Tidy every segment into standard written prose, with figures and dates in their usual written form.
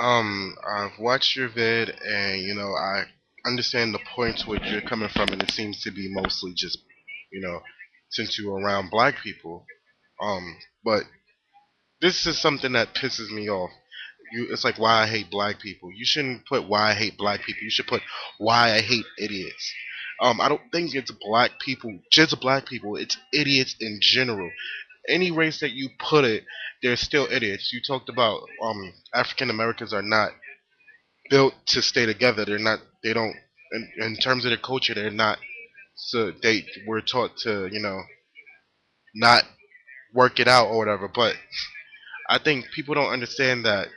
I've watched your vid, and I understand the points where you're coming from, and it seems to be mostly just, you know, since you're around black people. But this is something that pisses me off. It's like why I hate black people. You shouldn't put why I hate black people. You should put why I hate idiots. I don't think it's black people, just black people. It's idiots in general. Any race that you put it, they're still idiots. You talked about African Americans are not built to stay together. They're not. They don't. In terms of their culture, they're not. So they were taught to not work it out or whatever. But I think people don't understand that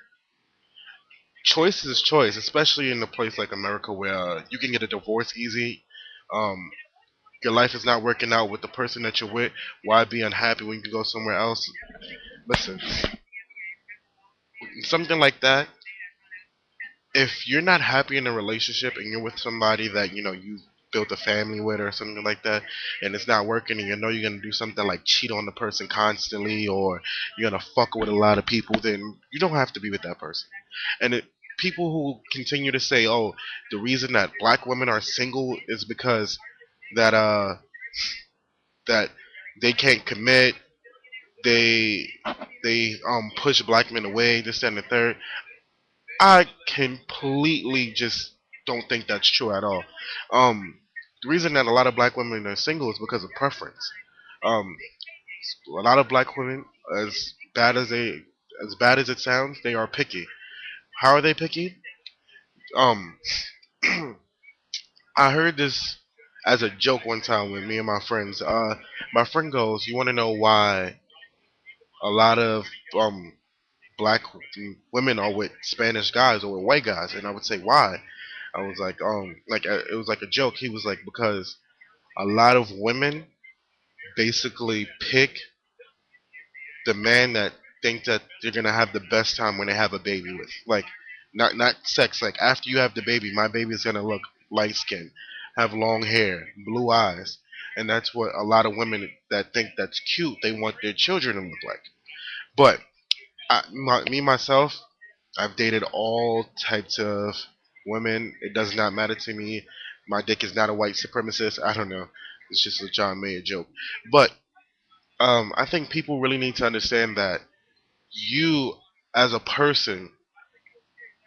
choice is choice, especially in a place like America where you can get a divorce easy. Um, your life is not working out with the person that you're with. Why be unhappy when you can go somewhere else? Listen, something like that. If you're not happy in a relationship and you're with somebody that you built a family with or something like that, and it's not working, and you're gonna do something like cheat on the person constantly, or you're gonna fuck with a lot of people, then you don't have to be with that person. And people who continue to say, "Oh, the reason that black women are single is because that that they can't commit, they push black men away, this that, and the third." I completely just don't think that's true at all. Um, the reason that a lot of black women are single is because of preference. Um, a lot of black women, as bad as it sounds, they are picky. How are they picky? Um, I heard this as a joke one time with me and my friends. My friend goes, "You want to know why a lot of black women are with Spanish guys or with white guys?" And I would say, "Why?" I was like, it was like a joke. He was like, because a lot of women basically pick the man that think that they're gonna have the best time when they have a baby with, like, not sex. Like after you have the baby, my baby is gonna look light skinned, have long hair, blue eyes, and that's what a lot of women that think that's cute. They want their children to look like. But me myself, I've dated all types of women. It does not matter to me. My dick is not a white supremacist. I don't know. It's just a John Mayer joke. But I think people really need to understand that you, as a person,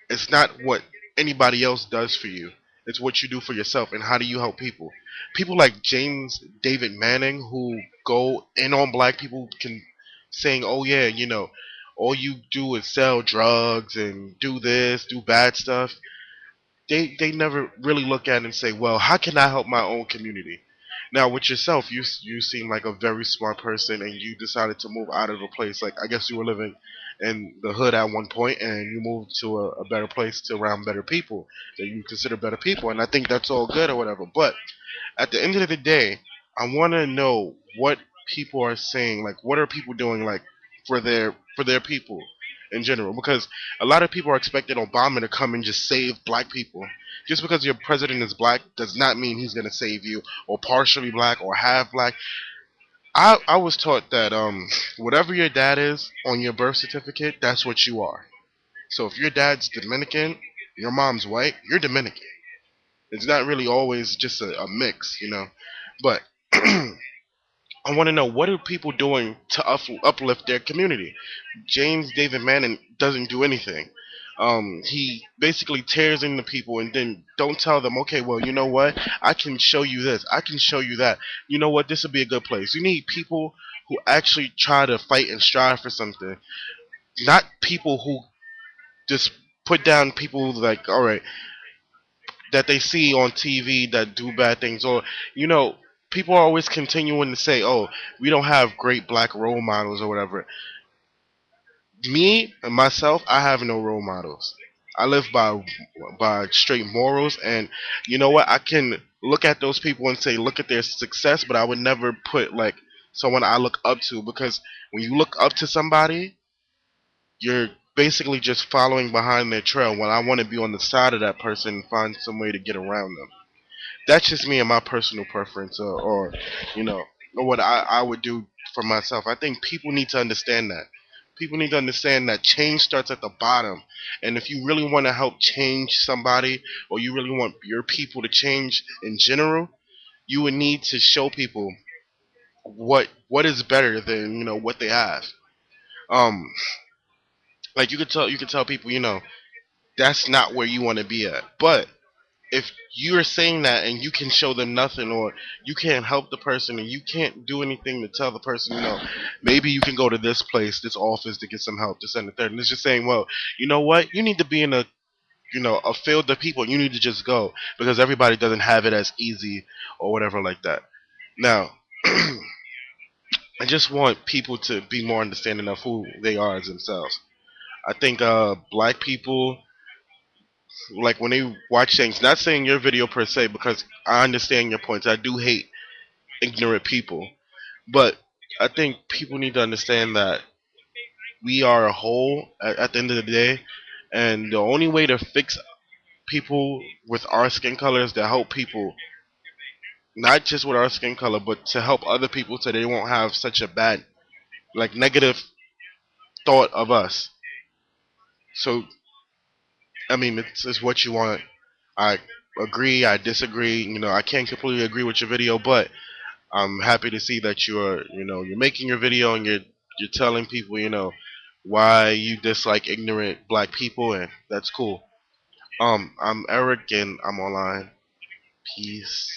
it's not what anybody else does for you. It's what you do for yourself, and how do you help people. People like James David Manning, who go in on black people, can saying, "Oh yeah, all you do is sell drugs and do this, do bad stuff." They never really look at it and say, "Well, how can I help my own community?" Now, with yourself, you seem like a very smart person, and you decided to move out of a place. Like, I guess you were living in the hood at one point, and you moved to a better place to around better people that you consider better people, and I think that's all good or whatever. But at the end of the day, I want to know what people are saying. Like, what are people doing, like, for their people in general? Because a lot of people are expecting Obama to come and just save black people. Just because your president is black does not mean he's gonna save you, or partially black, or half black. I was taught that whatever your dad is on your birth certificate, that's what you are. So if your dad's Dominican, your mom's white, you're Dominican. It's not really always just a mix. But I want to know, what are people doing to uplift their community? James David Manning doesn't do anything. He basically tears into people and then don't tell them, okay, well, you know what? I can show you this. I can show you that. You know what? This would be a good place. You need people who actually try to fight and strive for something, not people who just put down people like, all right, that they see on TV that do bad things, or you know, people are always continuing to say, "Oh, we don't have great black role models or whatever." Me and myself, I have no role models. I live by straight morals, and you know what? I can look at those people and say, "Look at their success," but I would never put like someone I look up to, because when you look up to somebody, you're basically just following behind their trail. When I want to be on the side of that person and find some way to get around them. That's just me and my personal preference, or you know, or what I would do for myself. I think people need to understand that. people need to understand that change starts at the bottom. And if you really want to help change somebody, or you really want your people to change in general, you would need to show people what is better than what they have. Um, like you could tell people, that's not where you want to be at. But if you're saying that and you can show them nothing, or you can't help the person and you can't do anything to tell the person, maybe you can go to this place, this office, to get some help, this and the third. And it's just saying, well, you know what? You need to be in a field of people. You need to just go, because everybody doesn't have it as easy or whatever like that. Now, I just want people to be more understanding of who they are as themselves. I think black people, like when they watch things, not saying your video per se, because I understand your points. I do hate ignorant people, but I think people need to understand that we are a whole at the end of the day, and the only way to fix people with our skin color is to help people, not just with our skin color, but to help other people so they won't have such a bad, like, negative thought of us. So, I mean, it's what you want. I agree, I disagree. I can't completely agree with your video, but I'm happy to see that you're making your video and you're telling people, why you dislike ignorant black people, and that's cool. I'm Eric, and I'm online. Peace.